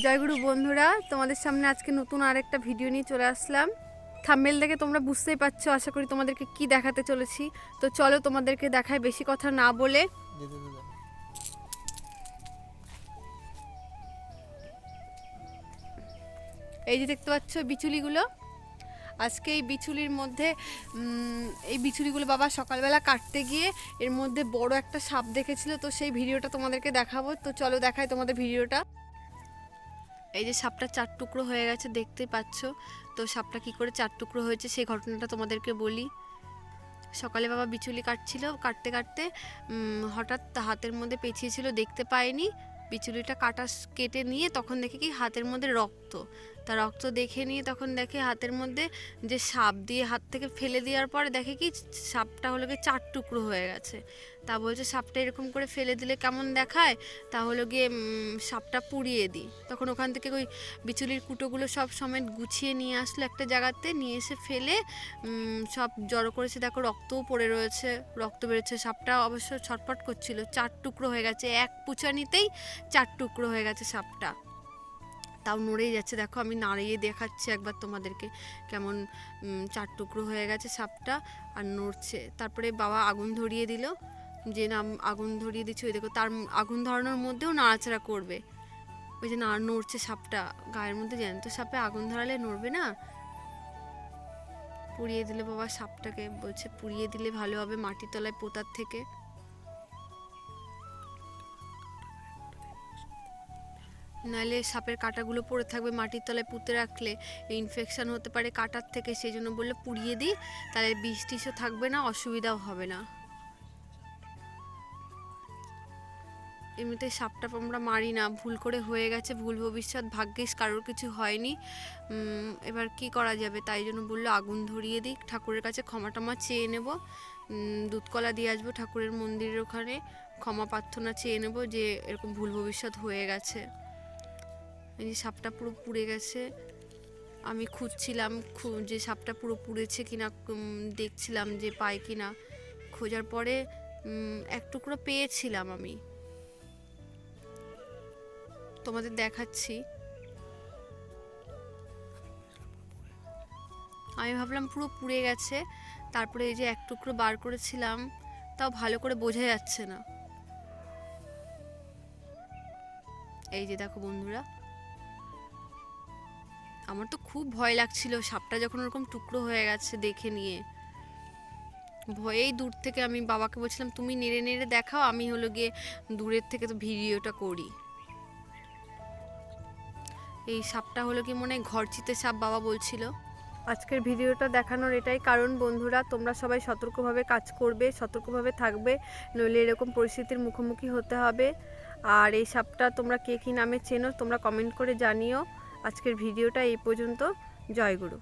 জয়গুরু বন্ধুরা, তোমাদের সামনে আজকে নতুন আরেকটা ভিডিও নিয়ে চলে আসলাম। থাম্বনেল দেখে তোমরা বুঝতেই পারছো, আশা করি তোমাদেরকে কি দেখাতে চলেছি। তো চলো তোমাদেরকে দেখাই বেশি কথা না বলে। এই যে দেখতে পাচ্ছ বিচুলিগুলো, আজকে এই বিচুলির মধ্যে এই বিচুলিগুলো বাবা সকালবেলা কাটতে গিয়ে এর মধ্যে বড় একটা সাপ দেখেছিল, তো সেই ভিডিওটা তোমাদেরকে দেখাবো। তো চলো দেখাই তোমাদের ভিডিওটা। এই যে সাপটা 4 টুকরো হয়ে গেছে, দেখতেই পাচ্ছ। তো সাপটা কি করে 4 টুকরো হয়েছে সেই ঘটনাটা তোমাদেরকে বলি। সকালে বাবা বিচুলি কাটছিল, কাটতে কাটতে হঠাৎ হাতের মধ্যে পেঁচিয়েছিল, দেখতে পায়নি। বিচুলিটা কেটে নিয়ে তখন দেখে কি হাতের মধ্যে রক্ত। তা রক্ত দেখে নিয়ে তখন দেখে হাতের মধ্যে যে সাপ দিয়ে হাত থেকে ফেলে দেওয়ার পরে দেখে কি সাপটা হলো গিয়ে 4 টুকরো হয়ে গেছে। তা বলছে সাপটা এরকম করে ফেলে দিলে কেমন দেখায়, তা হলো গিয়ে সাপটা পুড়িয়ে দিই। তখন ওখান থেকে ওই বিচুলির কুটোগুলো সব সমেত গুছিয়ে নিয়ে আসলো একটা জায়গাতে, নিয়ে এসে ফেলে সব জড়ো করেছে। দেখো রক্তও পড়ে রয়েছে, রক্ত বেরোচ্ছে। সাপটা অবশ্য ছটফট করছিল, 4 টুকরো হয়ে গেছে, এক পুচানিতেই 4 টুকরো হয়ে গেছে সাপটা। তাও নড়েই যাচ্ছে, দেখো আমি নাড়িয়ে দেখাচ্ছি একবার তোমাদেরকে কেমন 4 টুকরো হয়ে গেছে সাপটা আর নড়ছে। তারপরে বাবা আগুন ধরিয়ে দিল, যে নাম আগুন ধরিয়ে দিচ্ছে, ওই দেখো তার আগুন ধরানোর মধ্যেও নাড়াচাড়া করবে। ওই যে নড়ছে সাপটা, গায়ের মধ্যে জ্যান্ত সাপে আগুন ধরালে নড়বে না। পুড়িয়ে দিলে বাবা সাপটাকে, বলছে পুড়িয়ে দিলে ভালো হবে মাটির তলায় পোতার থেকে। নাহলে সাপের কাঁটাগুলো পড়ে থাকবে মাটির তলায় পুঁতে রাখলে ইনফেকশন হতে পারে কাঁটার থেকে, সেই জন্য বললে পুড়িয়ে দিই, তাহলে বিষ টিষও থাকবে না, অসুবিধাও হবে না। এমনিতে সাপটা আমরা মারি না, ভুল করে হয়ে গেছে, ভুল ভবিষ্যৎ, ভাগ্যিস কারোর কিছু হয়নি। এবার কি করা যাবে, তাই জন্য বললো আগুন ধরিয়ে দিই, ঠাকুরের কাছে ক্ষমা টমা চেয়ে নেব, দুধকলা দিয়ে আসবো ঠাকুরের মন্দিরের ওখানে, ক্ষমা প্রার্থনা চেয়ে নেব যে এরকম ভুল ভবিষ্যৎ হয়ে গেছে। এই যে সাপটা পুরো পুড়ে গেছে, আমি খুঁজছিলাম যে সাপটা পুরো পুড়েছে কিনা, দেখছিলাম যে পাই কিনা। খোঁজার পরে এক টুকরো পেয়েছিলাম, আমি তোমাদের দেখাচ্ছি। আমি ভাবলাম পুরো পুড়ে গেছে, তারপরে এই যে এক টুকরো বার করেছিলাম, তাও ভালো করে বোঝা যাচ্ছে না। এই যে দেখো বন্ধুরা, আমার তো খুব ভয় লাগছিল সাপটা যখন ওরকম টুকরো হয়ে গেছে দেখে নিয়ে। ভয়েই দূর থেকে আমি বাবাকে বলছিলাম তুমি নেড়ে নেড়ে দেখাও, আমি হলো গিয়ে দূরের থেকে তো ভিডিওটা করি। এই সাপটা হলো কি মনে হয় ঘরচিতে সাপ বাবা বলছিল। আজকের ভিডিওটা দেখানোর এটাই কারণ বন্ধুরা, তোমরা সবাই সতর্কভাবে কাজ করবে, সতর্কভাবে থাকবে, নইলে এরকম পরিস্থিতির মুখোমুখি হতে হবে। আর এই সাপটা তোমরা কে কী নামে চেনো তোমরা কমেন্ট করে জানিও। আজকের ভিডিওটা এই পর্যন্ত। জয়গুরু।